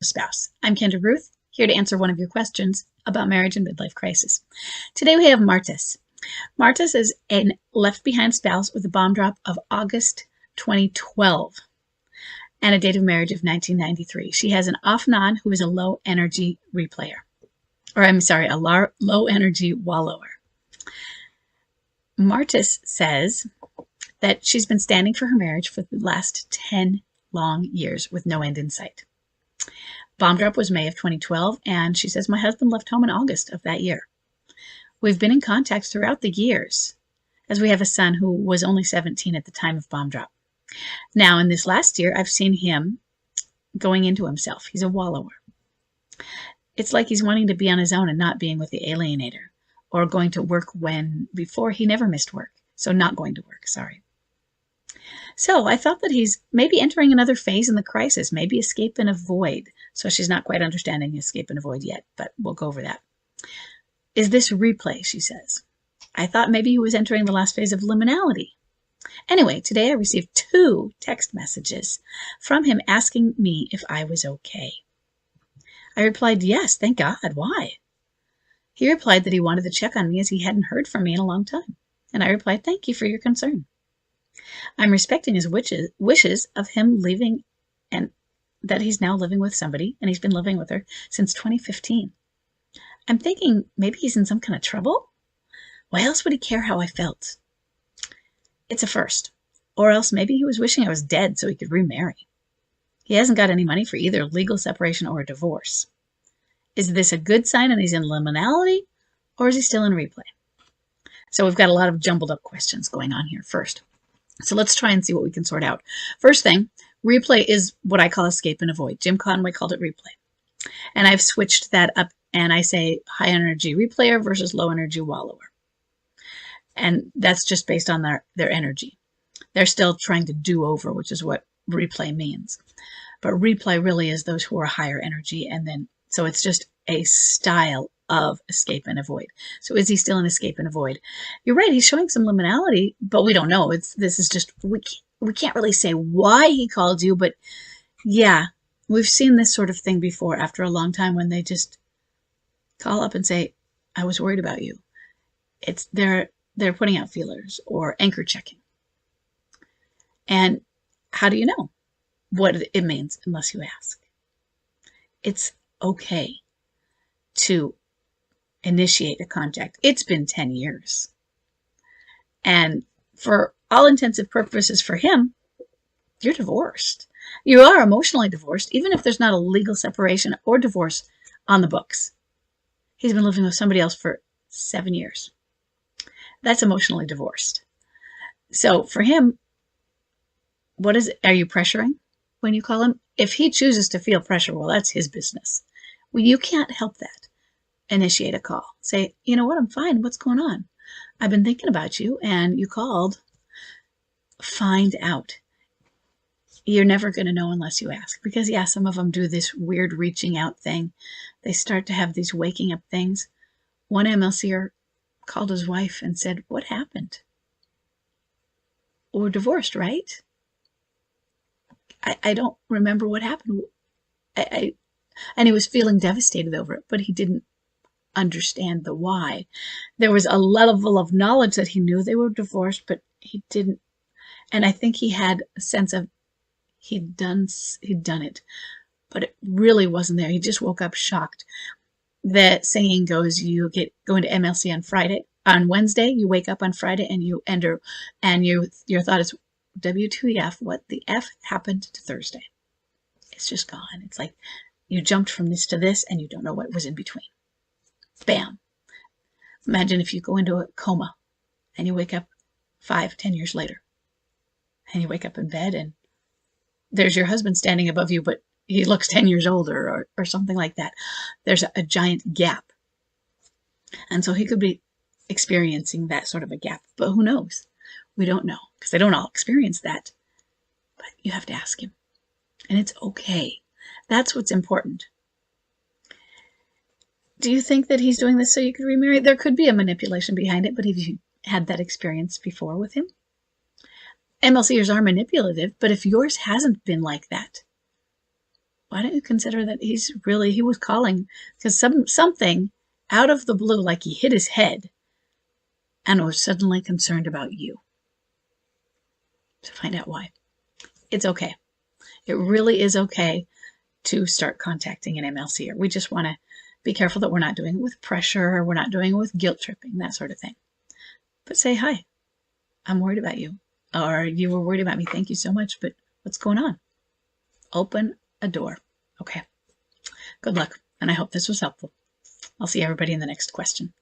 spouse. I'm Kendra Ruth, here to answer one of your questions about marriage and midlife crisis. Today we have Martis. Martis is a left-behind spouse with a bomb drop of August 2012 and a date of marriage of 1993. She has an off-non who is a low-energy replayer. Or I'm sorry, a low-energy wallower. Martis says that she's been standing for her marriage for the last 10 long years with no end in sight. Bomb drop was May of 2012, and she says, my husband left home in August of that year. We've been in contact throughout the years, as we have a son who was only 17 at the time of bomb drop. Now, in this last year, I've seen him going into himself. He's a wallower. It's like he's wanting to be on his own and not being with the alienator, or going to work when before he never missed work. So not going to work, sorry. So I thought that he's maybe entering another phase in the crisis, maybe escape and avoid. So she's not quite understanding escape and avoid yet, but we'll go over that. Is this replay, she says. I thought maybe he was entering the last phase of liminality. Anyway, today I received 2 text messages from him asking me if I was okay. I replied, yes, thank God. Why? He replied that he wanted to check on me as he hadn't heard from me in a long time. And I replied, thank you for your concern. I'm respecting his wishes of him leaving and that he's now living with somebody, and he's been living with her since 2015. I'm thinking maybe he's in some kind of trouble. Why else would he care how I felt? It's a first. Or else maybe he was wishing I was dead so he could remarry. He hasn't got any money for either legal separation or a divorce. Is this a good sign and he's in liminality, or is he still in replay? So we've got a lot of jumbled up questions going on here first. So let's try and see what we can sort out. First thing, replay is what I call escape and avoid. Jim Conway called it replay. And I've switched that up and I say high energy replayer versus low energy wallower. And that's just based on their energy. They're still trying to do over, which is what replay means. But replay really is those who are higher energy, and then so it's just a style of escape and avoid. So is he still in escape and avoid? You're right, he's showing some liminality, but we don't know. This is just we can't really say why he called you, but yeah, we've seen this sort of thing before after a long time when they just call up and say, I was worried about you. It's they're putting out feelers or anchor checking. And how do you know what it means unless you ask? It's okay to initiate a contact. It's been 10 years. And for all intensive purposes for him, you're divorced. You are emotionally divorced, even if there's not a legal separation or divorce on the books. He's been living with somebody else for 7 years. That's emotionally divorced. So for him, what is it? Are you pressuring when you call him? If he chooses to feel pressure, well, that's his business. Well, you can't help that. Initiate a call. Say, you know what, I'm fine. What's going on? I've been thinking about you and you called. Find out. You're never going to know unless you ask. Because, yeah, some of them do this weird reaching out thing. They start to have these waking up things. One MLCer called his wife and said, what happened? We're divorced, right? I don't remember what happened. And he was feeling devastated over it, but he didn't understand the why. There was a level of knowledge that he knew they were divorced, but he didn't. And I think he had a sense of he'd done it, but it really wasn't there. He just woke up shocked. The saying goes, you go into MLC on Wednesday, you wake up on Friday and you enter, and your thought is, WTF, what the F happened to Thursday? It's just gone. It's like you jumped from this to this and you don't know what was in between. Bam. Imagine if you go into a coma and you wake up 5-10 years later and you wake up in bed and there's your husband standing above you, but he looks 10 years older or something like that. There's a giant gap. And so he could be experiencing that sort of a gap, but who knows? We don't know because they don't all experience that, but you have to ask him and it's okay. That's what's important. Do you think that he's doing this so you could remarry? There could be a manipulation behind it, but have you had that experience before with him? MLCers are manipulative, but if yours hasn't been like that, why don't you consider that he was calling because something out of the blue, like he hit his head and was suddenly concerned about you. To find out why. It's okay. It really is okay to start contacting an MLCer. We just want to be careful that we're not doing it with pressure, we're not doing it with guilt tripping, that sort of thing. But say, hi, I'm worried about you. Or you were worried about me. Thank you so much, but what's going on? Open a door. Okay. Good luck, and I hope this was helpful. I'll see everybody in the next question.